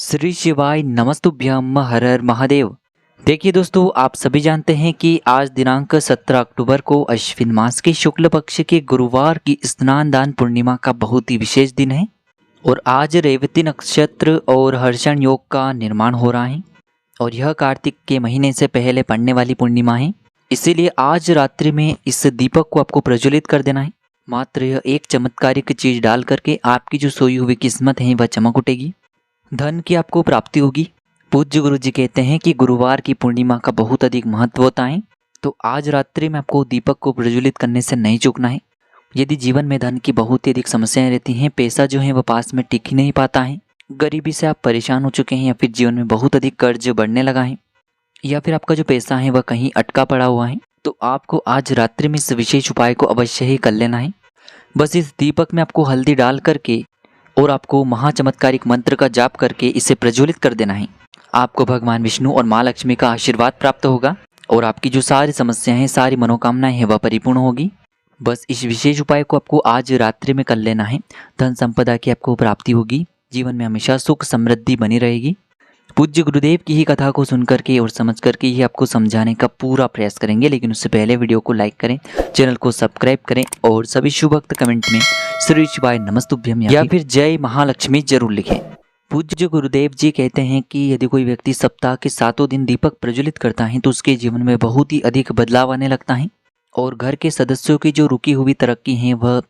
श्री शिवाय नमस्तुभ्यम हर हर महादेव। देखिए दोस्तों, आप सभी जानते हैं कि आज दिनांक 17 अक्टूबर को अश्विन मास के शुक्ल पक्ष के गुरुवार की स्नान दान पूर्णिमा का बहुत ही विशेष दिन है और आज रेवती नक्षत्र और हर्षण योग का निर्माण हो रहा है और यह कार्तिक के महीने से पहले पड़ने वाली पूर्णिमा है। इसीलिए आज रात्रि में इस दीपक को आपको प्रज्वलित कर देना है। मात्र यह एक चमत्कारिक चीज डाल करके आपकी जो सोई हुई किस्मत है वह चमक उठेगी, धन की आपको प्राप्ति होगी। पूज्य गुरु जी कहते हैं कि गुरुवार की पूर्णिमा का बहुत अधिक महत्व होता है, तो आज रात्रि में आपको दीपक को प्रज्वलित करने से नहीं चूकना है। यदि जीवन में धन की बहुत ही अधिक समस्याएं रहती हैं, पैसा जो है वह पास में टिक ही नहीं पाता है, गरीबी से आप परेशान हो चुके हैं या फिर जीवन में बहुत अधिक कर्ज बढ़ने लगा है या फिर आपका जो पैसा है वह कहीं अटका पड़ा हुआ है, तो आपको आज रात्रि में इस विशेष उपाय को अवश्य ही कर लेना है। बस इस दीपक में आपको हल्दी डाल करके और आपको महाचमत्कारिक मंत्र का जाप करके इसे प्रज्वलित कर देना है। आपको भगवान विष्णु और माँ लक्ष्मी का आशीर्वाद प्राप्त होगा और आपकी जो सारी समस्याएं हैं, सारी मनोकामनाएं हैं वह परिपूर्ण होगी। बस इस विशेष उपाय को आपको आज रात्रि में कर लेना है। धन संपदा की आपको प्राप्ति होगी, जीवन में हमेशा सुख समृद्धि बनी रहेगी। पूज्य गुरुदेव की ही कथा को सुन करके और समझ करके ही आपको समझाने का पूरा प्रयास करेंगे, लेकिन उससे पहले वीडियो को लाइक करें, चैनल को सब्सक्राइब करें और सभी शुभ भक्त कमेंट में श्री शिवाय नमस्तुभ्यम या फिर जय महालक्ष्मी जरूर लिखें। पूज्य गुरुदेव जी कहते हैं कि यदि कोई व्यक्ति सप्ताह के 7 दिन दीपक प्रज्वलित करता है तो उसके जीवन में बहुत ही अधिक बदलाव आने लगता है और घर के सदस्यों की जो रुकी हुई तरक्की है वह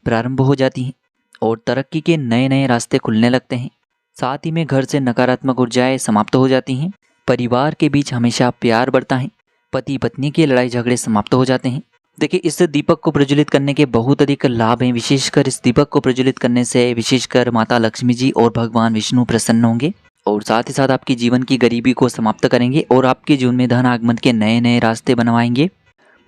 प्रारंभ हो जाती है और तरक्की के नए नए रास्ते खुलने लगते हैं। साथ ही में घर से नकारात्मक ऊर्जाएं समाप्त हो जाती हैं, परिवार के बीच हमेशा प्यार बढ़ता है, पति पत्नी की लड़ाई झगड़े समाप्त हो जाते हैं। देखिए, इस दीपक को प्रज्वलित करने के बहुत अधिक लाभ हैं। विशेषकर इस दीपक को प्रज्वलित करने से विशेषकर माता लक्ष्मी जी और भगवान विष्णु प्रसन्न होंगे और साथ ही साथ आपकी जीवन की गरीबी को समाप्त करेंगे और आपके जीवन में धन आगमन के नए नए रास्ते बनवाएंगे।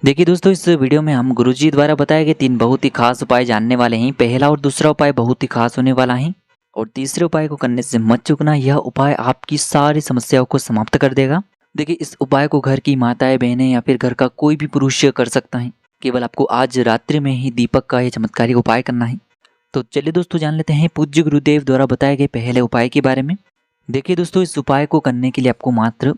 देखिए दोस्तों, इस वीडियो में हम गुरुजी द्वारा बताए गए 3 बहुत ही खास उपाय जानने वाले हैं। पहला और दूसरा उपाय बहुत ही खास होने वाला है और तीसरे उपाय को करने से मत चूकना, यह उपाय आपकी सारी समस्याओं को समाप्त कर देगा। देखिए, इस उपाय को घर की माताएं बहनें या फिर घर का कोई भी पुरुष कर सकता है। केवल आपको आज रात्रि में ही दीपक का यह चमत्कारिक उपाय करना है। तो चलिए दोस्तों, जान लेते हैं पूज्य गुरुदेव द्वारा बताए गए पहले उपाय के बारे में। देखिए दोस्तों, इस उपाय को करने के लिए आपको मात्र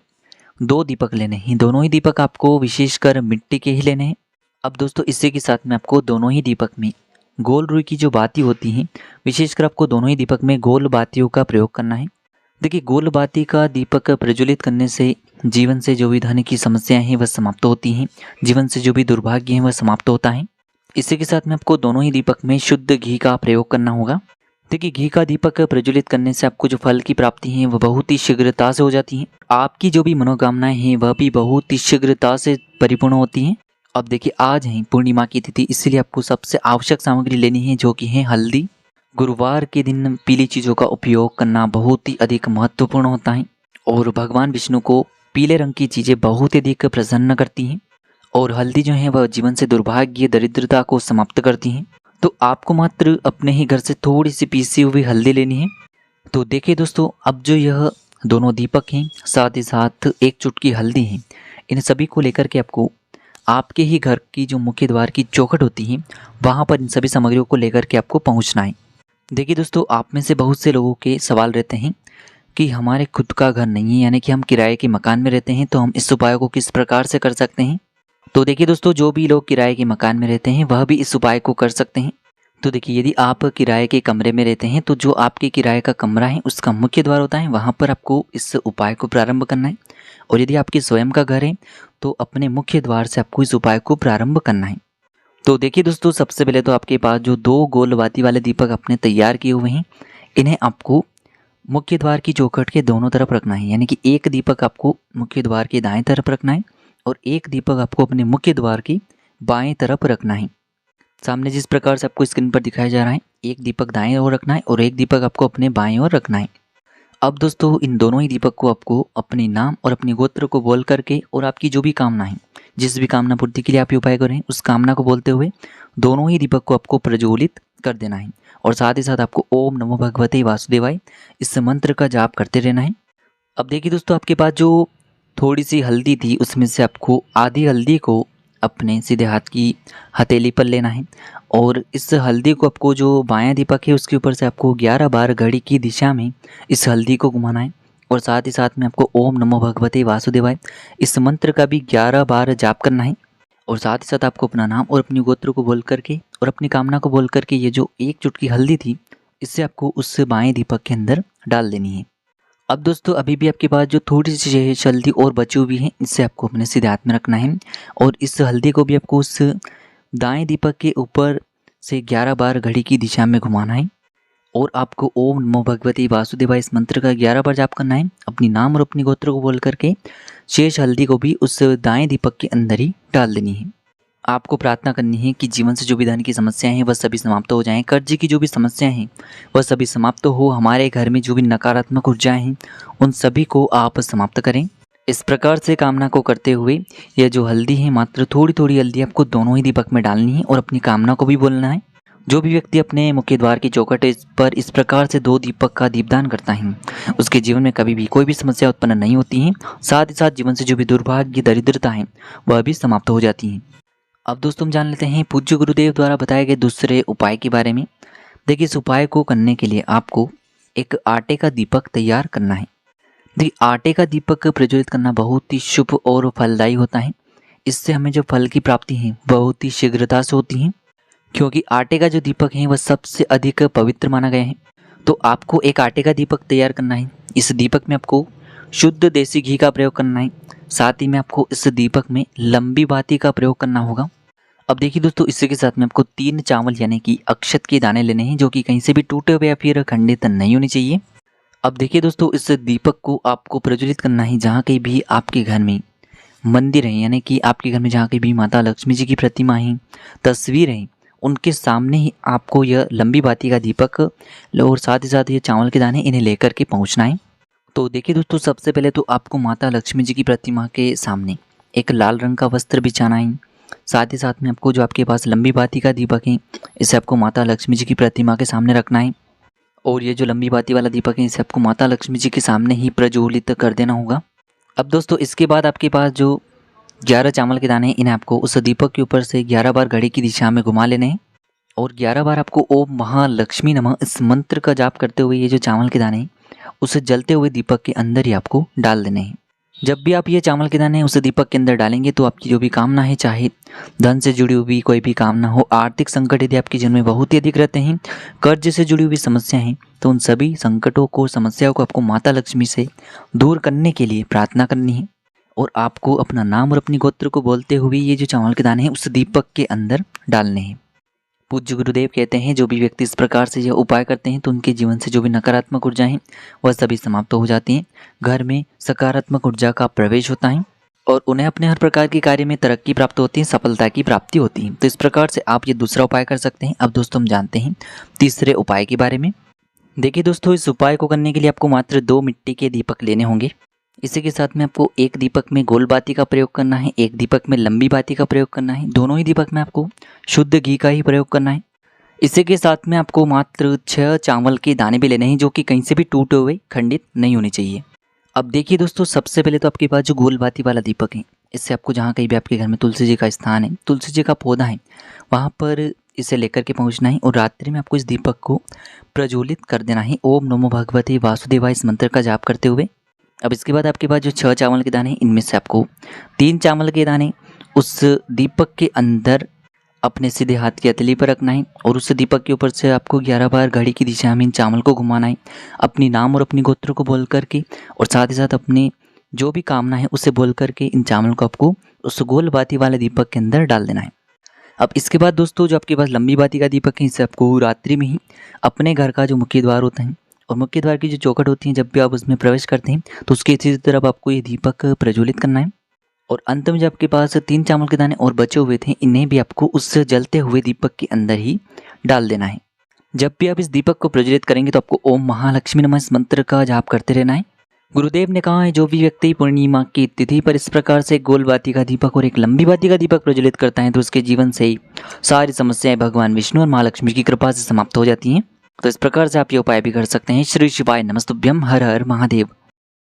2 दीपक लेने हैं। दोनों ही दीपक आपको विशेषकर मिट्टी के ही लेने हैं। अब दोस्तों, इसी के साथ में आपको दोनों ही दीपक में गोल रुई की जो बाती होती हैं, विशेषकर आपको दोनों ही दीपक में गोल बातियों का प्रयोग करना है। देखिए, गोल बाती का दीपक प्रज्वलित करने से जीवन से जो भी धन की समस्याएं हैं वह समाप्त होती हैं, जीवन से जो भी दुर्भाग्य है वह समाप्त होता है। इसी के साथ में आपको दोनों ही दीपक में शुद्ध घी का प्रयोग करना होगा। देखिए, घी का दीपक प्रज्वलित करने से आपको जो फल की प्राप्ति है वह बहुत ही शीघ्रता से हो जाती है। आपकी जो भी मनोकामनाएं हैं वह भी बहुत ही शीघ्रता से परिपूर्ण होती हैं। अब देखिए, आज है पूर्णिमा की तिथि, इसलिए आपको सबसे आवश्यक सामग्री लेनी है जो कि है हल्दी। गुरुवार के दिन पीली चीज़ों का उपयोग करना बहुत ही अधिक महत्वपूर्ण होता है और भगवान विष्णु को पीले रंग की चीज़ें बहुत ही अधिक प्रसन्न करती हैं और हल्दी जो है वह जीवन से दुर्भाग्य दरिद्रता को समाप्त करती हैं। तो आपको मात्र अपने ही घर से थोड़ी सी पीसी हुई हल्दी लेनी है। तो देखिए दोस्तों, अब जो यह दोनों दीपक हैं, साथ ही साथ 1 चुटकी हल्दी है, इन सभी को लेकर के आपको आपके ही घर की जो मुख्य द्वार की चौखट होती है वहाँ पर इन सभी सामग्रियों को लेकर के आपको पहुँचना है। देखिए दोस्तों, आप में से बहुत से लोगों के सवाल रहते हैं कि हमारे खुद का घर नहीं है, यानी कि हम किराए के मकान में रहते हैं, तो हम इस उपाय को किस प्रकार से कर सकते हैं। तो देखिए दोस्तों, जो भी लोग किराए के मकान में रहते हैं वह भी इस उपाय को कर सकते हैं। तो देखिए, यदि आप किराए के कमरे में रहते हैं तो जो आपके किराए का कमरा है उसका मुख्य द्वार होता है, वहाँ पर आपको इस उपाय को प्रारंभ करना है। और यदि आपके स्वयं का घर है तो अपने मुख्य द्वार से आपको इस उपाय को प्रारंभ करना है। तो देखिए दोस्तों, सबसे पहले तो आपके पास जो 2 गोल बाती वाले दीपक आपने तैयार किए हुए हैं, इन्हें आपको मुख्य द्वार की चौखट के दोनों तरफ रखना है। यानी कि एक दीपक आपको मुख्य द्वार के दाएं तरफ रखना है और एक दीपक आपको अपने मुख्य द्वार की बाएं तरफ रखना है। सामने जिस प्रकार से आपको स्क्रीन पर दिखाया जा रहा है, एक दीपक दाएं ओर रखना है और एक दीपक आपको अपने बाएं ओर रखना है। अब दोस्तों, इन दोनों ही दीपक को आपको अपने नाम और अपने गोत्र को बोल करके और आपकी जो भी कामना है, जिस भी कामना पूर्ति के लिए आप ये उपाय करें, उस कामना को बोलते हुए दोनों ही दीपक को आपको प्रज्वलित कर देना है और साथ ही साथ आपको ओम नमो भगवते वासुदेवाय इस मंत्र का जाप करते रहना है। अब देखिए दोस्तों, आपके पास जो थोड़ी सी हल्दी थी उसमें से आपको आधी हल्दी को अपने सीधे हाथ की हथेली पर लेना है और इस हल्दी को आपको जो बायां दीपक है उसके ऊपर से आपको 11 बार घड़ी की दिशा में इस हल्दी को घुमाना है और साथ ही साथ में आपको ओम नमो भगवते वासुदेवाय इस मंत्र का भी 11 बार जाप करना है। और साथ ही साथ आपको अपना नाम और अपनी गोत्र को बोल करके और अपनी कामना को बोल करके ये जो एक चुटकी हल्दी थी इससे आपको उस बाएं दीपक के अंदर डाल देनी है। अब दोस्तों अभी भी आपके पास जो थोड़ी सी हल्दी और बची हुई है इससे आपको अपने सीधे हाथ में रखना है और इस हल्दी को भी आपको उस दाएं दीपक के ऊपर से 11 बार घड़ी की दिशा में घुमाना है और आपको ओम नमो भगवती वासुदेवाय इस मंत्र का 11 बार जाप करना है। अपनी नाम और अपनी गोत्र को बोल करके शेष हल्दी को भी उस दाएं दीपक के अंदर ही डाल देनी है। आपको प्रार्थना करनी है कि जीवन से जो भी धन की समस्याएं हैं वह सभी समाप्त हो जाएं, कर्ज की जो भी समस्याएं हैं वह सभी समाप्त हो, हमारे घर में जो भी नकारात्मक ऊर्जाएं हैं उन सभी को आप समाप्त करें। इस प्रकार से कामना को करते हुए यह जो हल्दी है मात्र थोड़ी थोड़ी हल्दी आपको दोनों ही दीपक में डालनी है और अपनी कामना को भी बोलना है। जो भी व्यक्ति अपने मुख्य द्वार की चौखट पर इस प्रकार से 2 दीपक का दीपदान करता है उसके जीवन में कभी भी कोई भी समस्या उत्पन्न नहीं होती है, साथ ही साथ जीवन से जो भी दुर्भाग्य दरिद्रता है वह भी समाप्त हो जाती है। अब दोस्तों हम जान लेते हैं पूज्य गुरुदेव द्वारा बताए गए दूसरे उपाय के बारे में। देखिए इस उपाय को करने के लिए आपको एक आटे का दीपक तैयार करना है। देखिए आटे का दीपक प्रज्वलित करना बहुत ही शुभ और फलदायी होता है। इससे हमें जो फल की प्राप्ति है बहुत ही शीघ्रता से होती है, क्योंकि आटे का जो दीपक है वह सबसे अधिक पवित्र माना गया है। तो आपको एक आटे का दीपक तैयार करना है। इस दीपक में आपको शुद्ध देसी घी का प्रयोग करना है। साथ ही में आपको इस दीपक में लंबी बाती का प्रयोग करना होगा। अब देखिए दोस्तों इसी के साथ में आपको 3 चावल यानी कि अक्षत के दाने लेने हैं जो कि कहीं से भी टूटे हुए या फिर खंडित नहीं होने चाहिए। अब देखिए दोस्तों इस दीपक को आपको प्रज्वलित करना है जहाँ कहीं भी आपके घर में मंदिर है, यानी कि आपके घर में जहाँ कहीं भी माता लक्ष्मी जी की प्रतिमा है, तस्वीर है, उनके सामने ही आपको यह लंबी बाती का दीपक और साथ ही साथ ये चावल के दाने इन्हें लेकर के पहुँचना है। तो देखिए दोस्तों सबसे पहले तो आपको माता लक्ष्मी जी की प्रतिमा के सामने एक लाल रंग का वस्त्र बिछाना है। साथ ही साथ में आपको जो आपके पास लंबी बाती का दीपक है इसे आपको माता लक्ष्मी जी की प्रतिमा के सामने रखना है और ये जो लंबी बाती वाला दीपक है इसे आपको माता लक्ष्मी जी के सामने ही प्रज्वलित कर देना होगा। अब दोस्तों इसके बाद आपके पास जो 11 चावल के दाने हैं इन्हें आपको उस दीपक के ऊपर से 11 बार घड़ी की दिशा में घुमा लेने हैं और 11 बार आपको ओम महालक्ष्मी नमः इस मंत्र का जाप करते हुए ये जो चावल के दाने हैं उसे जलते हुए दीपक के अंदर ही आपको डाल देने हैं। जब भी आप ये चावल के दाने उस दीपक के अंदर डालेंगे तो आपकी जो भी कामना है, चाहे धन से जुड़ी हुई कोई भी कामना हो, आर्थिक संकट यदि आपके जीवन में बहुत ही अधिक रहते हैं, कर्ज से जुड़ी हुई समस्या हैं, तो उन सभी संकटों को, समस्याओं को आपको माता लक्ष्मी से दूर करने के लिए प्रार्थना करनी है और आपको अपना नाम और अपनी गोत्र को बोलते हुए ये जो चावल के दाने हैं उस दीपक के अंदर डालने हैं। पूज्य गुरुदेव कहते हैं जो भी व्यक्ति इस प्रकार से यह उपाय करते हैं तो उनके जीवन से जो भी नकारात्मक ऊर्जाएं हैं वह सभी समाप्त हो जाती हैं, घर में सकारात्मक ऊर्जा का प्रवेश होता है और उन्हें अपने हर प्रकार के कार्य में तरक्की प्राप्त होती है, सफलता की प्राप्ति होती है। तो इस प्रकार से आप ये दूसरा उपाय कर सकते हैं। अब दोस्तों हम जानते हैं तीसरे उपाय के बारे में। देखिए दोस्तों इस उपाय को करने के लिए आपको मात्र 2 मिट्टी के दीपक लेने होंगे। इसी के साथ में आपको एक दीपक में गोल बाती का प्रयोग करना है, एक दीपक में लंबी बाती का प्रयोग करना है। दोनों ही दीपक में आपको शुद्ध घी का ही प्रयोग करना है। इसी के साथ में आपको मात्र 6 चावल के दाने भी लेने हैं जो कि कहीं से भी टूटे हुए, खंडित नहीं होने चाहिए। अब देखिए दोस्तों सबसे पहले तो आपके पास जो गोल बाती वाला दीपक है इससे आपको जहाँ कहीं भी आपके घर में तुलसी जी का स्थान है, तुलसी जी का पौधा है, वहाँ पर इसे लेकर के पहुँचना है और रात्रि में आपको इस दीपक को प्रज्वलित कर देना है ओम नमो भगवते वासुदेवाय इस मंत्र का जाप करते हुए। अब इसके बाद आपके पास जो 6 चावल के दाने हैं इनमें से आपको 3 चावल के दाने उस दीपक के अंदर अपने सीधे हाथ की हथेली पर रखना है और उस दीपक के ऊपर से आपको 11 बार घड़ी की दिशा में इन चावल को घुमाना है, अपनी नाम और अपनी गोत्र को बोल करके और साथ ही साथ अपनी जो भी कामना है उसे बोल करके इन चावल को आपको उस गोल बाती वाले दीपक के अंदर डाल देना है। अब इसके बाद दोस्तों जो आपके पास लंबी बाती का दीपक है इसे आपको रात्रि में ही अपने घर का जो मुख्य द्वार होता है और मुख्य द्वार की जो चौखट होती है जब भी आप उसमें प्रवेश करते हैं तो उसके सीधी तरफ आपको ये दीपक प्रज्वलित करना है और अंत में जब आपके पास 3 चावल के दाने और बचे हुए थे इन्हें भी आपको उस जलते हुए दीपक के अंदर ही डाल देना है। जब भी आप इस दीपक को प्रज्वलित करेंगे तो आपको ओम महालक्ष्मी नमः इस मंत्र का जाप करते रहना है। गुरुदेव ने कहा है जो भी व्यक्ति पूर्णिमा की तिथि पर इस प्रकार से गोल बाती का दीपक और एक लंबी बाती का दीपक प्रज्वलित करता है तो उसके जीवन से ही सारी समस्याएं भगवान विष्णु और महालक्ष्मी की कृपा से समाप्त हो जाती हैं। तो इस प्रकार से आप ये उपाय भी कर सकते हैं। श्री शिवाय नमस्तुभ्यम, हर हर महादेव।